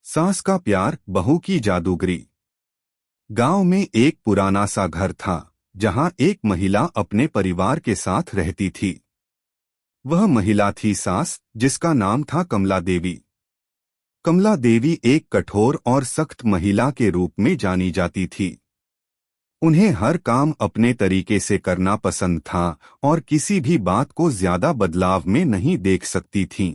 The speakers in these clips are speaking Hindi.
सास का प्यार, बहू की जादूगरी। गांव में एक पुराना सा घर था जहां एक महिला अपने परिवार के साथ रहती थी। वह महिला थी सास, जिसका नाम था कमला देवी। कमला देवी एक कठोर और सख्त महिला के रूप में जानी जाती थी। उन्हें हर काम अपने तरीके से करना पसंद था और किसी भी बात को ज्यादा बदलाव में नहीं देख सकती थीं।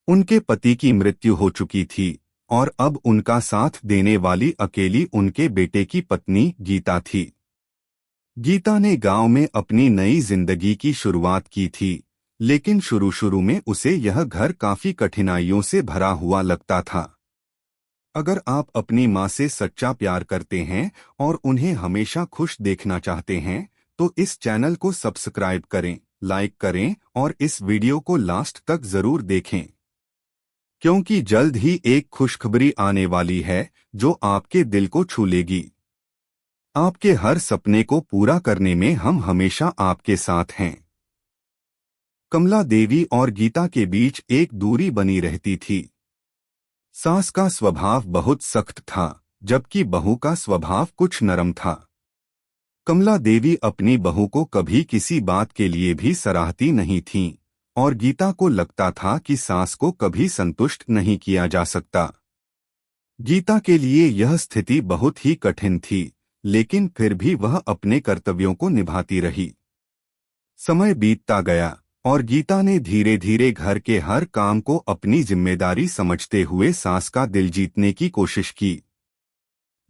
उनके पति की मृत्यु हो चुकी थी और अब उनका साथ देने वाली अकेली उनके बेटे की पत्नी गीता थी। गीता ने गांव में अपनी नई जिंदगी की शुरुआत की थी, लेकिन शुरू में उसे यह घर काफी कठिनाइयों से भरा हुआ लगता था। अगर आप अपनी माँ से सच्चा प्यार करते हैं और उन्हें हमेशा खुश देखना चाहते हैं, तो इस चैनल को सब्सक्राइब करें, लाइक करें और इस वीडियो को लास्ट तक जरूर देखें, क्योंकि जल्द ही एक खुशखबरी आने वाली है जो आपके दिल को छू लेगी। आपके हर सपने को पूरा करने में हम हमेशा आपके साथ हैं। कमला देवी और गीता के बीच एक दूरी बनी रहती थी। सास का स्वभाव बहुत सख्त था, जबकि बहू का स्वभाव कुछ नरम था। कमला देवी अपनी बहू को कभी किसी बात के लिए भी सराहती नहीं थीं, और गीता को लगता था कि सास को कभी संतुष्ट नहीं किया जा सकता। गीता के लिए यह स्थिति बहुत ही कठिन थी, लेकिन फिर भी वह अपने कर्तव्यों को निभाती रही। समय बीतता गया और गीता ने धीरे धीरे घर के हर काम को अपनी जिम्मेदारी समझते हुए सास का दिल जीतने की कोशिश की।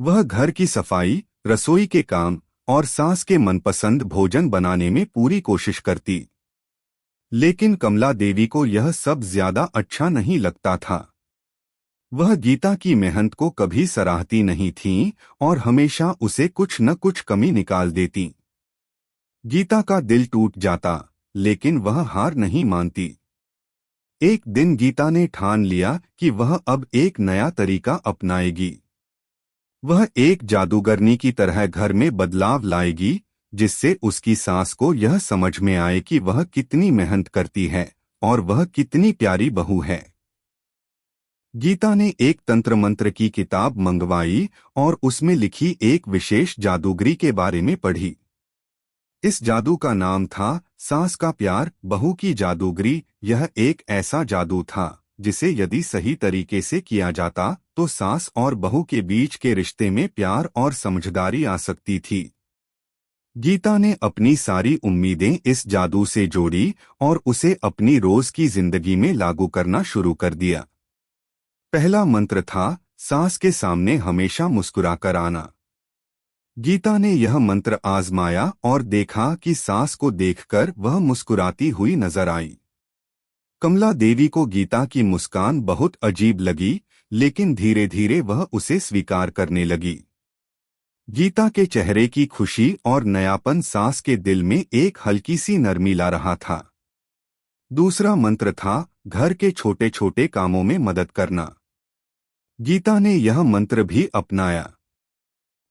वह घर की सफाई, रसोई के काम और सास के मनपसंद भोजन बनाने में पूरी कोशिश करती। लेकिन कमला देवी को यह सब ज्यादा अच्छा नहीं लगता था। वह गीता की मेहनत को कभी सराहती नहीं थीं और हमेशा उसे कुछ न कुछ कमी निकाल देती। गीता का दिल टूट जाता, लेकिन वह हार नहीं मानती। एक दिन गीता ने ठान लिया कि वह अब एक नया तरीका अपनाएगी। वह एक जादूगरनी की तरह घर में बदलाव लाएगी, जिससे उसकी सास को यह समझ में आए कि वह कितनी मेहनत करती है और वह कितनी प्यारी बहू है। गीता ने एक तंत्र मंत्र की किताब मंगवाई और उसमें लिखी एक विशेष जादूगरी के बारे में पढ़ी। इस जादू का नाम था सास का प्यार, बहू की जादूगरी। यह एक ऐसा जादू था जिसे यदि सही तरीके से किया जाता तो सास और बहू के बीच के रिश्ते में प्यार और समझदारी आ सकती थी। गीता ने अपनी सारी उम्मीदें इस जादू से जोड़ी और उसे अपनी रोज की जिंदगी में लागू करना शुरू कर दिया। पहला मंत्र था, सास के सामने हमेशा मुस्कुराकर आना। गीता ने यह मंत्र आजमाया और देखा कि सास को देखकर वह मुस्कुराती हुई नजर आई। कमला देवी को गीता की मुस्कान बहुत अजीब लगी, लेकिन धीरे धीरे वह उसे स्वीकार करने लगी। गीता के चेहरे की खुशी और नयापन सास के दिल में एक हल्की सी नरमी ला रहा था। दूसरा मंत्र था, घर के छोटे छोटे कामों में मदद करना। गीता ने यह मंत्र भी अपनाया।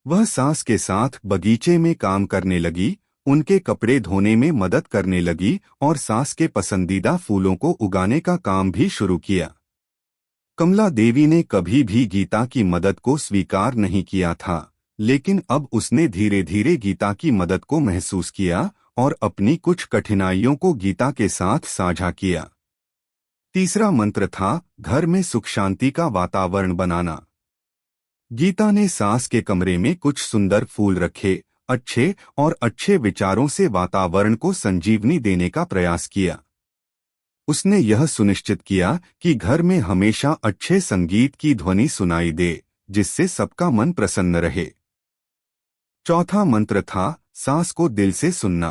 वह सास के साथ बगीचे में काम करने लगी, उनके कपड़े धोने में मदद करने लगी और सास के पसंदीदा फूलों को उगाने का काम भी शुरू किया। कमला देवी ने कभी भी गीता की मदद को स्वीकार नहीं किया था, लेकिन अब उसने धीरे धीरे गीता की मदद को महसूस किया और अपनी कुछ कठिनाइयों को गीता के साथ साझा किया। तीसरा मंत्र था, घर में सुख शांति का वातावरण बनाना। गीता ने सास के कमरे में कुछ सुंदर फूल रखे, अच्छे विचारों से वातावरण को संजीवनी देने का प्रयास किया। उसने यह सुनिश्चित किया कि घर में हमेशा अच्छे संगीत की ध्वनि सुनाई दे, जिससे सबका मन प्रसन्न रहे। चौथा मंत्र था, सास को दिल से सुनना।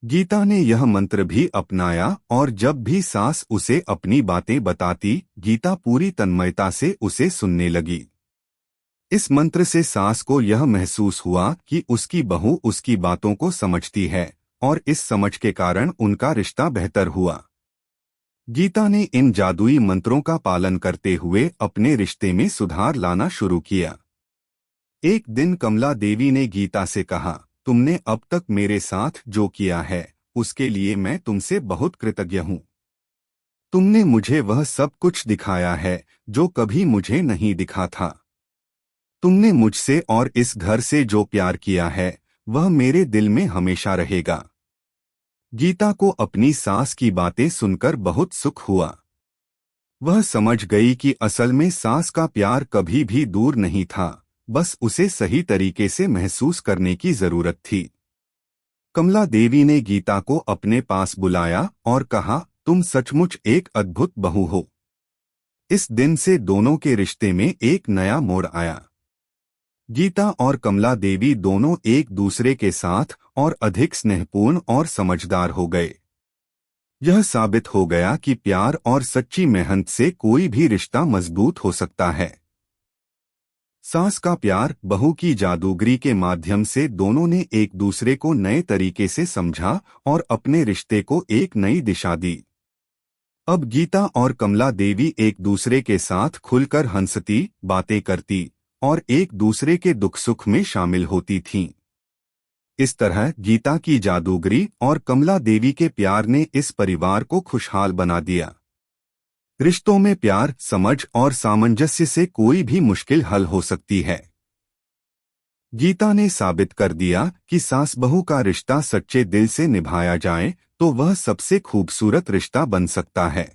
गीता ने यह मंत्र भी अपनाया और जब भी सास उसे अपनी बातें बताती, गीता पूरी तन्मयता से उसे सुनने लगी। इस मंत्र से सास को यह महसूस हुआ कि उसकी बहू उसकी बातों को समझती है और इस समझ के कारण उनका रिश्ता बेहतर हुआ। गीता ने इन जादुई मंत्रों का पालन करते हुए अपने रिश्ते में सुधार लाना शुरू किया। एक दिन कमला देवी ने गीता से कहा, तुमने अब तक मेरे साथ जो किया है उसके लिए मैं तुमसे बहुत कृतज्ञ हूँ। तुमने मुझे वह सब कुछ दिखाया है जो कभी मुझे नहीं दिखा था। तुमने मुझसे और इस घर से जो प्यार किया है वह मेरे दिल में हमेशा रहेगा। गीता को अपनी सास की बातें सुनकर बहुत सुख हुआ। वह समझ गई कि असल में सास का प्यार कभी भी दूर नहीं था, बस उसे सही तरीके से महसूस करने की जरूरत थी। कमला देवी ने गीता को अपने पास बुलाया और कहा, तुम सचमुच एक अद्भुत बहू हो। इस दिन से दोनों के रिश्ते में एक नया मोड़ आया। गीता और कमला देवी दोनों एक दूसरे के साथ और अधिक स्नेहपूर्ण और समझदार हो गए। यह साबित हो गया कि प्यार और सच्ची मेहनत से कोई भी रिश्ता मजबूत हो सकता है। सास का प्यार, बहू की जादूगरी के माध्यम से दोनों ने एक दूसरे को नए तरीके से समझा और अपने रिश्ते को एक नई दिशा दी। अब गीता और कमला देवी एक दूसरे के साथ खुलकर हंसती, बातें करती और एक दूसरे के दुख सुख में शामिल होती थीं। इस तरह गीता की जादूगरी और कमला देवी के प्यार ने इस परिवार को खुशहाल बना दिया। रिश्तों में प्यार, समझ और सामंजस्य से कोई भी मुश्किल हल हो सकती है। गीता ने साबित कर दिया कि सास बहू का रिश्ता सच्चे दिल से निभाया जाए तो वह सबसे खूबसूरत रिश्ता बन सकता है।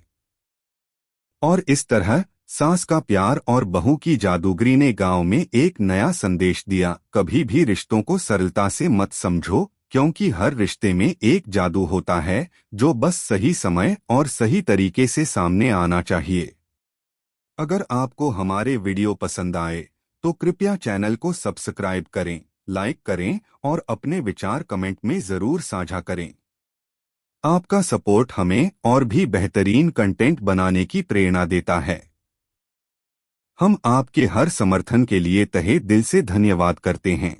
और इस तरह सास का प्यार और बहू की जादूगरी ने गांव में एक नया संदेश दिया, कभी भी रिश्तों को सरलता से मत समझो, क्योंकि हर रिश्ते में एक जादू होता है जो बस सही समय और सही तरीके से सामने आना चाहिए। अगर आपको हमारे वीडियो पसंद आए तो कृपया चैनल को सब्सक्राइब करें, लाइक करें और अपने विचार कमेंट में जरूर साझा करें। आपका सपोर्ट हमें और भी बेहतरीन कंटेंट बनाने की प्रेरणा देता है। हम आपके हर समर्थन के लिए तहे दिल से धन्यवाद करते हैं।